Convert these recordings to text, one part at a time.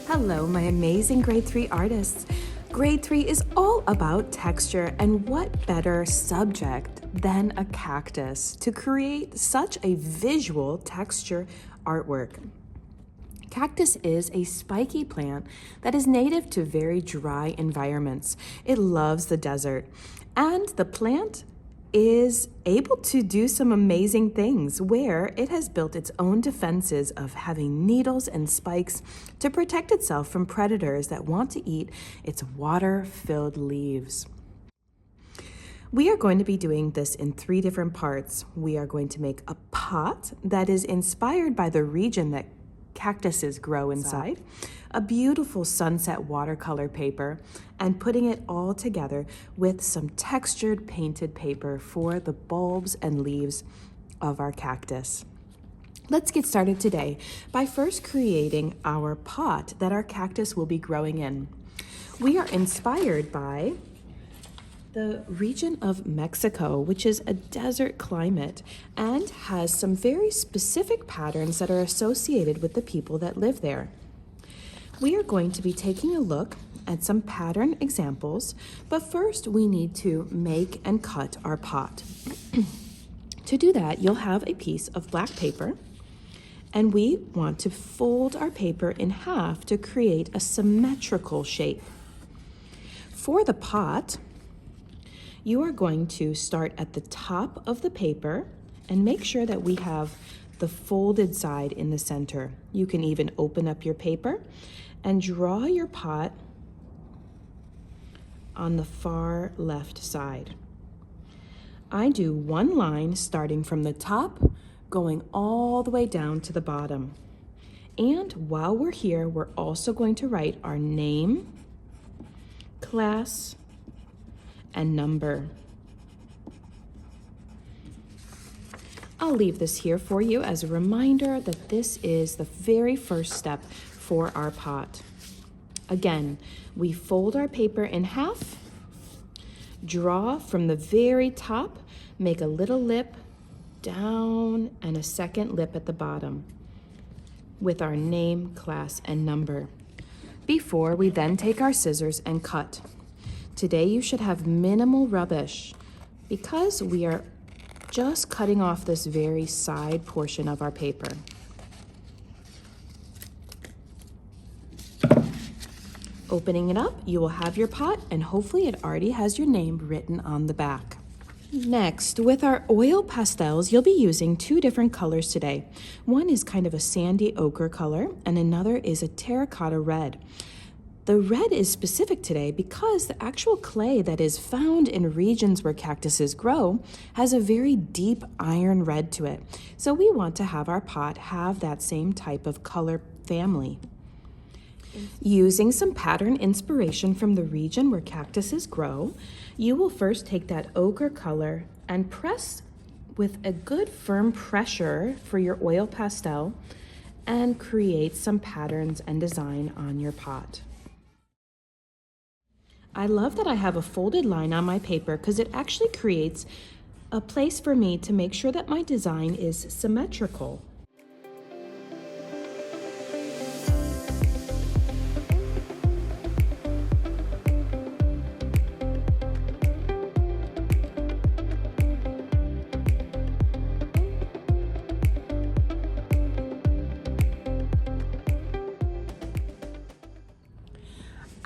Hello, my amazing grade 3 artists. Grade 3 is all about texture, and what better subject than a cactus to create such a visual texture artwork? Cactus is a spiky plant that is native to very dry environments. It loves the desert, and the plant is able to do some amazing things where it has built its own defenses of having needles and spikes to protect itself from predators that want to eat its water-filled leaves. We are going to be doing this in 3 different parts. We are going to make a pot that is inspired by the region that cactuses grow inside, a beautiful sunset watercolor paper, and putting it all together with some textured painted paper for the bulbs and leaves of our cactus. Let's get started today by first creating our pot that our cactus will be growing in. We are inspired by the region of Mexico, which is a desert climate and has some very specific patterns that are associated with the people that live there. We are going to be taking a look at some pattern examples, but first we need to make and cut our pot. To do that, you'll have a piece of black paper, and we want to fold our paper in half to create a symmetrical shape. For the pot, you are going to start at the top of the paper and make sure that we have the folded side in the center. You can even open up your paper and draw your pot on the far left side. I do one line starting from the top, going all the way down to the bottom. And while we're here, we're also going to write our name, class, and number. I'll leave this here for you as a reminder that this is the very first step for our pot. Again, we fold our paper in half, draw from the very top, make a little lip down and a second lip at the bottom with our name, class, and number, before we then take our scissors and cut. Today you should have minimal rubbish because we are just cutting off this very side portion of our paper. Opening it up, you will have your pot, and hopefully it already has your name written on the back. Next, with our oil pastels, you'll be using 2 different colors today. One is kind of a sandy ochre color, and another is a terracotta red. The red is specific today because the actual clay that is found in regions where cactuses grow has a very deep iron red to it. So we want to have our pot have that same type of color family. Using some pattern inspiration from the region where cactuses grow, you will first take that ochre color and press with a good firm pressure for your oil pastel and create some patterns and design on your pot. I love that I have a folded line on my paper because it actually creates a place for me to make sure that my design is symmetrical.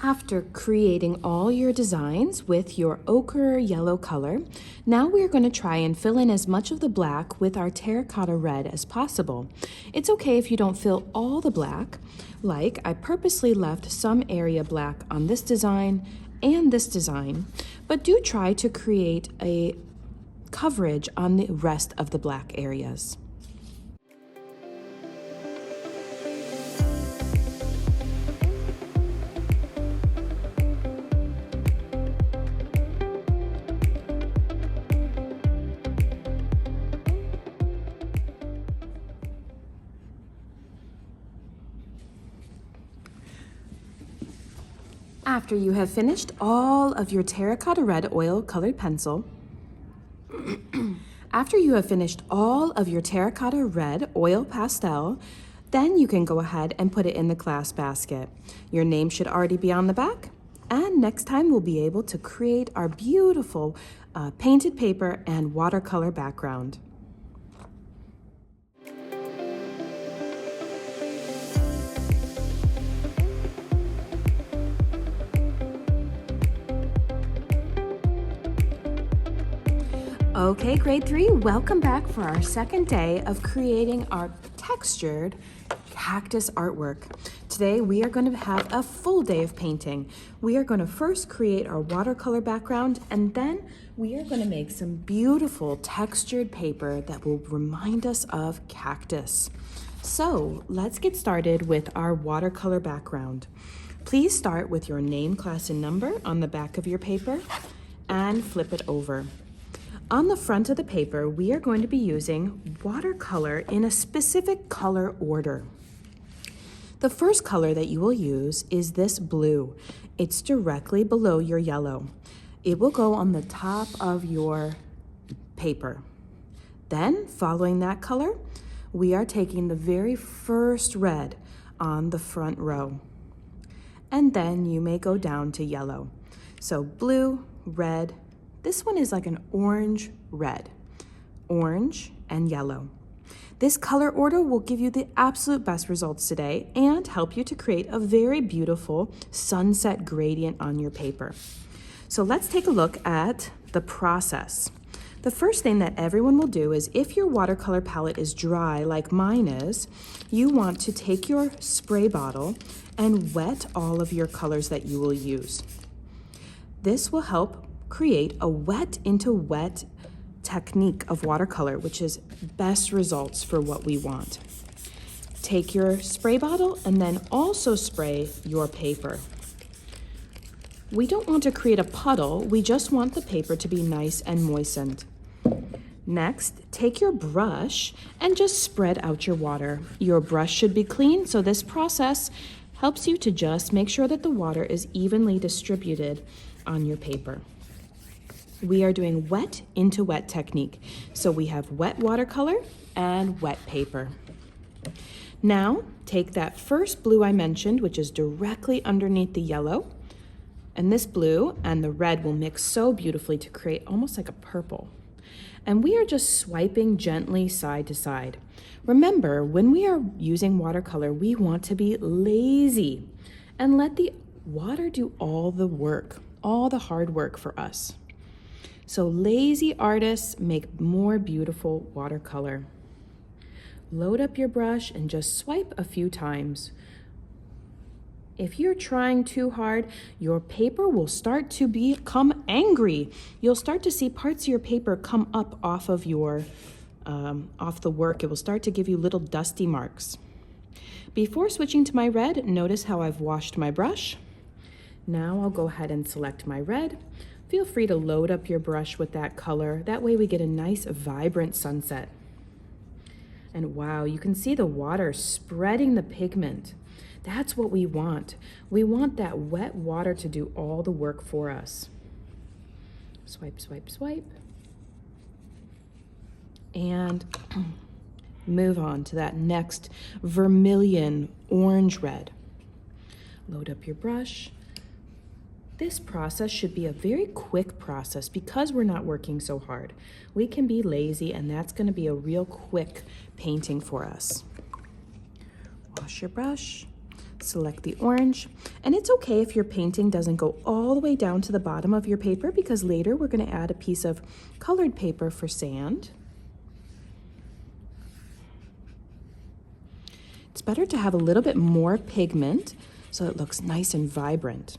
After creating all your designs with your ochre yellow color, now we're going to try and fill in as much of the black with our terracotta red as possible. It's okay if you don't fill all the black, like I purposely left some area black on this design and this design, but do try to create a coverage on the rest of the black areas. After you have finished all of your terracotta red oil colored pencil, After you have finished all of your terracotta red oil pastel, Then you can go ahead and put it in the class basket. Your name should already be on the back. And next time we'll be able to create our beautiful painted paper and watercolor background. Okay, grade 3, welcome back for our second day of creating our textured cactus artwork. Today we are going to have a full day of painting. We are going to first create our watercolor background, and then we are going to make some beautiful textured paper that will remind us of cactus. So let's get started with our watercolor background. Please start with your name, class, and number on the back of your paper and flip it over. On the front of the paper, we are going to be using watercolor in a specific color order. The first color that you will use is this blue. It's directly below your yellow. It will go on the top of your paper. Then, following that color, we are taking the very first red on the front row. And then you may go down to yellow. So blue, red. This one is like an orange, red, orange, and yellow. This color order will give you the absolute best results today and help you to create a very beautiful sunset gradient on your paper. So let's take a look at the process. The first thing that everyone will do is, if your watercolor palette is dry like mine is, you want to take your spray bottle and wet all of your colors that you will use. This will help create a wet into wet technique of watercolor, which is best results for what we want. Take your spray bottle and then also spray your paper. We don't want to create a puddle, we just want the paper to be nice and moistened. Next, take your brush and just spread out your water. Your brush should be clean, so this process helps you to just make sure that the water is evenly distributed on your paper. We are doing wet into wet technique. So we have wet watercolor and wet paper. Now, take that first blue I mentioned, which is directly underneath the yellow, and this blue and the red will mix so beautifully to create almost like a purple. And we are just swiping gently side to side. Remember, when we are using watercolor, we want to be lazy and let the water do all the work, all the hard work for us. So lazy artists make more beautiful watercolor. Load up your brush and just swipe a few times. If you're trying too hard, your paper will start to become angry. You'll start to see parts of your paper come up off of your, off the work. It will start to give you little dusty marks. Before switching to my red, notice how I've washed my brush. Now I'll go ahead and select my red. Feel free to load up your brush with that color. That way we get a nice, vibrant sunset. And wow, you can see the water spreading the pigment. That's what we want. We want that wet water to do all the work for us. Swipe, swipe, swipe. And move on to that next vermilion orange red. Load up your brush. This process should be a very quick process because we're not working so hard. We can be lazy, and that's going to be a real quick painting for us. Wash your brush, select the orange, and it's okay if your painting doesn't go all the way down to the bottom of your paper, because later we're going to add a piece of colored paper for sand. It's better to have a little bit more pigment so it looks nice and vibrant.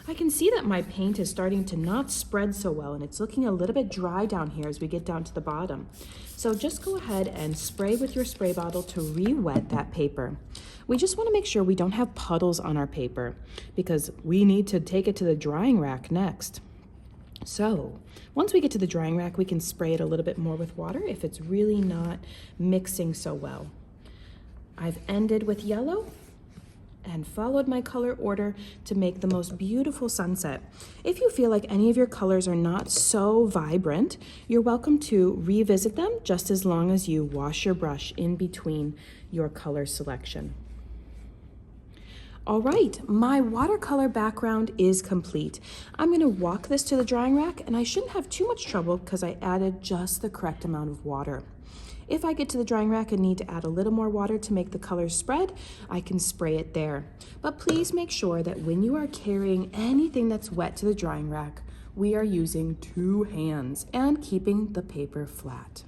I can see that my paint is starting to not spread so well, and it's looking a little bit dry down here as we get down to the bottom. So just go ahead and spray with your spray bottle to re-wet that paper. We just want to make sure we don't have puddles on our paper because we need to take it to the drying rack next. So once we get to the drying rack, we can spray it a little bit more with water if it's really not mixing so well. I've ended with yellow. and followed my color order to make the most beautiful sunset. If you feel like any of your colors are not so vibrant, you're welcome to revisit them just as long as you wash your brush in between your color selection. All right, my watercolor background is complete. I'm gonna walk this to the drying rack, and I shouldn't have too much trouble because I added just the correct amount of water. If I get to the drying rack and need to add a little more water to make the colors spread, I can spray it there. But please make sure that when you are carrying anything that's wet to the drying rack, we are using 2 hands and keeping the paper flat.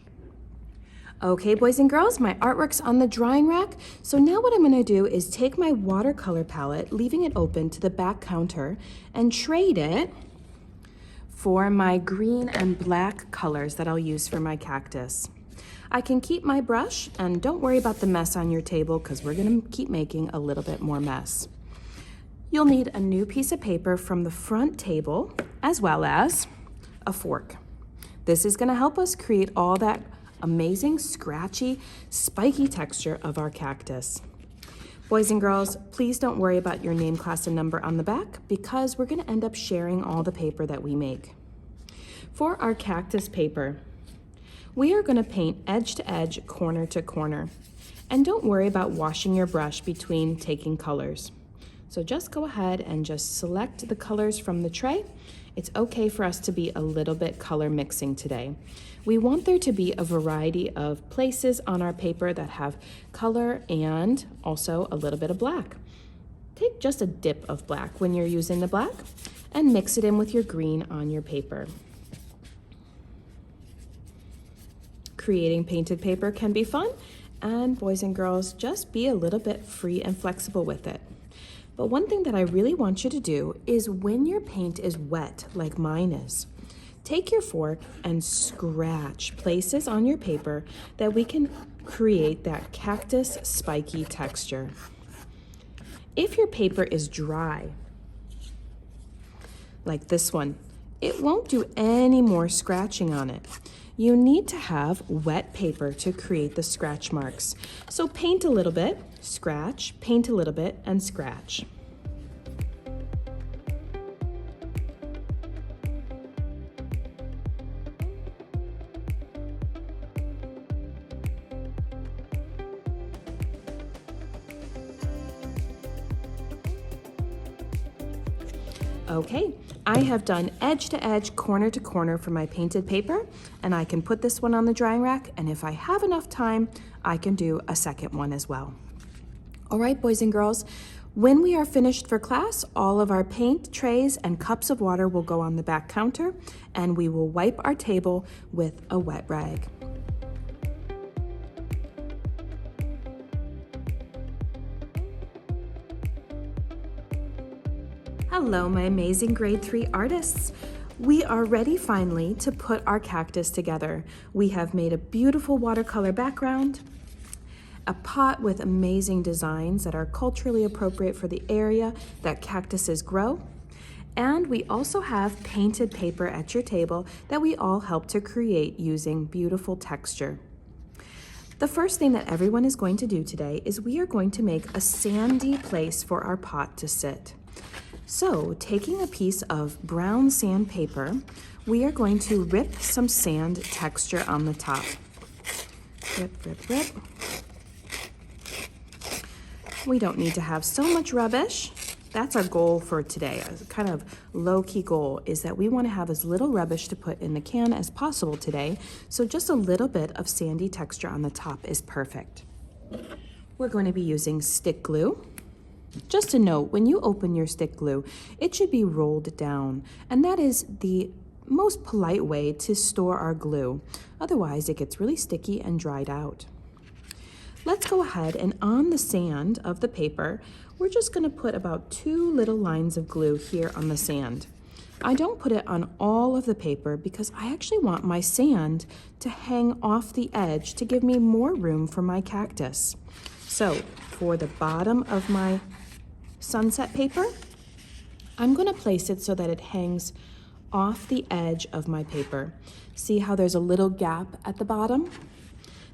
Okay, boys and girls, my artwork's on the drying rack. So now what I'm gonna do is take my watercolor palette, leaving it open to the back counter, and trade it for my green and black colors that I'll use for my cactus. I can keep my brush, and don't worry about the mess on your table because we're gonna keep making a little bit more mess. You'll need a new piece of paper from the front table, as well as a fork. This is gonna help us create all that amazing, scratchy, spiky texture of our cactus. Boys and girls, please don't worry about your name, class, and number on the back because we're gonna end up sharing all the paper that we make. For our cactus paper, we are gonna paint edge to edge, corner to corner. And don't worry about washing your brush between taking colors. So just go ahead and just select the colors from the tray. It's okay for us to be a little bit color mixing today. We want there to be a variety of places on our paper that have color and also a little bit of black. Take just a dip of black when you're using the black and mix it in with your green on your paper. Creating painted paper can be fun, and boys and girls, just be a little bit free and flexible with it. But one thing that I really want you to do is when your paint is wet, like mine is, take your fork and scratch places on your paper that we can create that cactus spiky texture. If your paper is dry, like this one, it won't do any more scratching on it. You need to have wet paper to create the scratch marks. So paint a little bit, scratch, paint a little bit, and scratch. Okay, I have done edge to edge, corner to corner for my painted paper, and I can put this one on the drying rack, and if I have enough time, I can do a second one as well. All right, boys and girls, when we are finished for class, all of our paint trays and cups of water will go on the back counter, and we will wipe our table with a wet rag. Hello, my amazing grade 3 artists. We are ready finally to put our cactus together. We have made a beautiful watercolor background, a pot with amazing designs that are culturally appropriate for the area that cactuses grow, and we also have painted paper at your table that we all help to create using beautiful texture. The first thing that everyone is going to do today is we are going to make a sandy place for our pot to sit. So, taking a piece of brown sandpaper, we are going to rip some sand texture on the top. Rip, rip, rip. We don't need to have so much rubbish. That's our goal for today. A kind of low-key goal is that we want to have as little rubbish to put in the can as possible today. So just a little bit of sandy texture on the top is perfect. We're going to be using stick glue. Just a note, when you open your stick glue, it should be rolled down, and that is the most polite way to store our glue. Otherwise, it gets really sticky and dried out. Let's go ahead and on the sand of the paper, we're just going to put about 2 little lines of glue here on the sand. I don't put it on all of the paper because I actually want my sand to hang off the edge to give me more room for my cactus. So for the bottom of my sunset paper, I'm going to place it so that it hangs off the edge of my paper. See how there's a little gap at the bottom?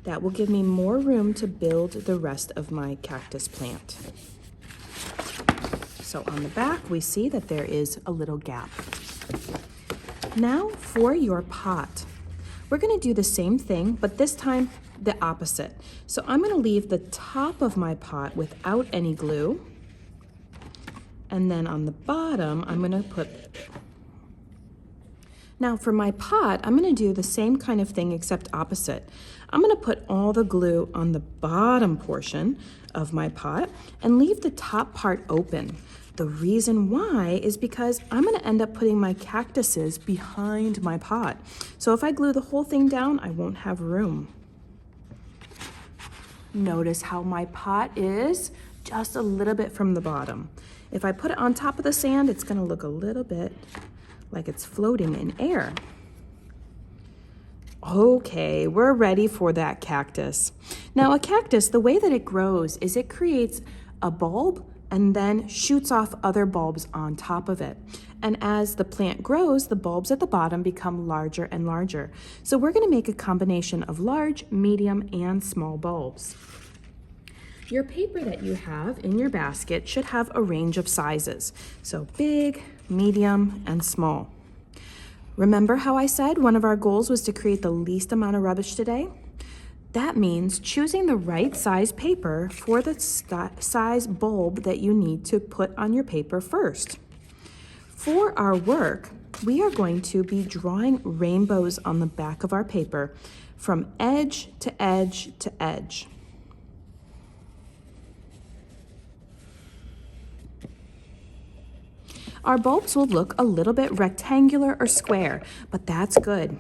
That will give me more room to build the rest of my cactus plant. So on the back, we see that there is a little gap. Now for your pot. We're gonna do the same thing, but this time the opposite. So I'm gonna leave the top of my pot without any glue. And then on the bottom, I'm gonna put. Now for my pot, I'm gonna do the same kind of thing except opposite. I'm gonna put all the glue on the bottom portion of my pot and leave the top part open. The reason why is because I'm gonna end up putting my cactuses behind my pot. So if I glue the whole thing down, I won't have room. Notice how my pot is just a little bit from the bottom. If I put it on top of the sand, it's gonna look a little bit like it's floating in air. Okay, we're ready for that cactus. Now a cactus, the way that it grows is it creates a bulb and then shoots off other bulbs on top of it. And as the plant grows, the bulbs at the bottom become larger and larger. So we're gonna make a combination of large, medium, and small bulbs. Your paper that you have in your basket should have a range of sizes. So big, medium, and small. Remember how I said one of our goals was to create the least amount of rubbish today? That means choosing the right size paper for the size bulb that you need to put on your paper first. For our work, we are going to be drawing rainbows on the back of our paper from edge to edge to edge. Our bulbs will look a little bit rectangular or square, but that's good.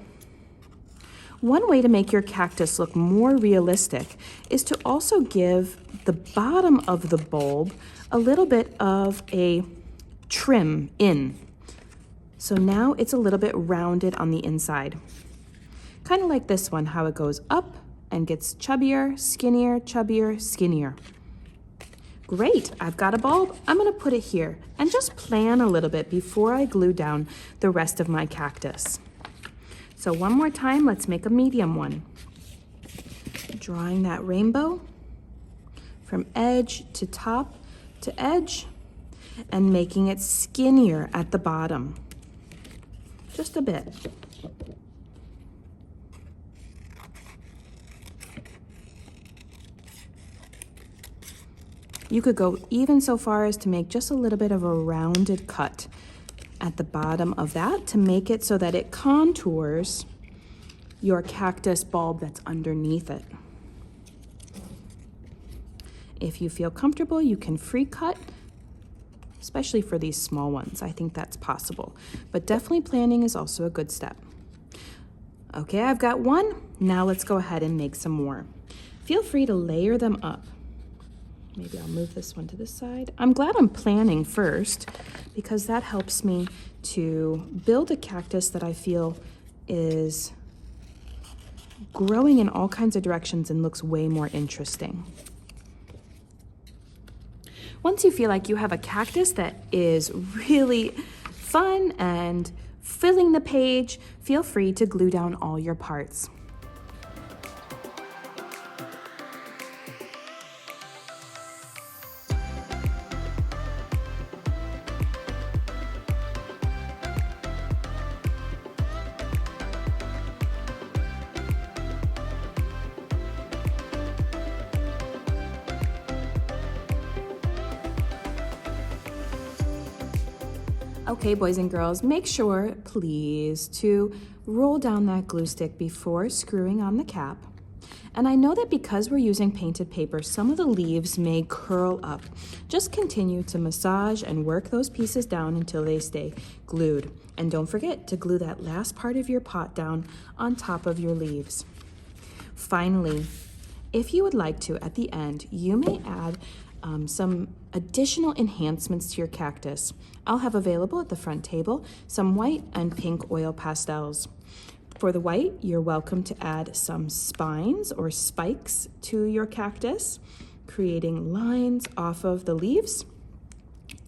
One way to make your cactus look more realistic is to also give the bottom of the bulb a little bit of a trim in. So now it's a little bit rounded on the inside. Kind of like this one, how it goes up and gets chubbier, chubbier, skinnier. Great, I've got a bulb. I'm gonna put it here and just plan a little bit before I glue down the rest of my cactus. So one more time, let's make a medium one. Drawing that rainbow from edge to top to edge and making it skinnier at the bottom, just a bit. You could go even so far as to make just a little bit of a rounded cut at the bottom of that to make it so that it contours your cactus bulb that's underneath it. If you feel comfortable, you can free cut, especially for these small ones. I think that's possible, but definitely planning is also a good step. Okay, I've got one. Now let's go ahead and make some more. Feel free to layer them up. Maybe I'll move this one to the side. I'm glad I'm planning first because that helps me to build a cactus that I feel is growing in all kinds of directions and looks way more interesting. Once you feel like you have a cactus that is really fun and filling the page, feel free to glue down all your parts. Okay, boys and girls, make sure, please, to roll down that glue stick before screwing on the cap. And I know that because we're using painted paper, some of the leaves may curl up. Just continue to massage and work those pieces down until they stay glued. And don't forget to glue that last part of your pot down on top of your leaves. Finally, if you would like to, at the end, you may add some additional enhancements to your cactus. I'll have available at the front table some white and pink oil pastels. For the white, you're welcome to add some spines or spikes to your cactus, creating lines off of the leaves.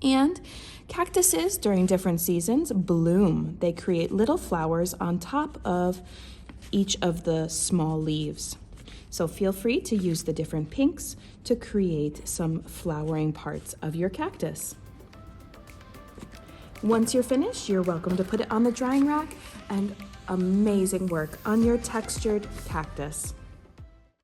And cactuses during different seasons bloom. They create little flowers on top of each of the small leaves. So feel free to use the different pinks to create some flowering parts of your cactus. Once you're finished, you're welcome to put it on the drying rack, and amazing work on your textured cactus.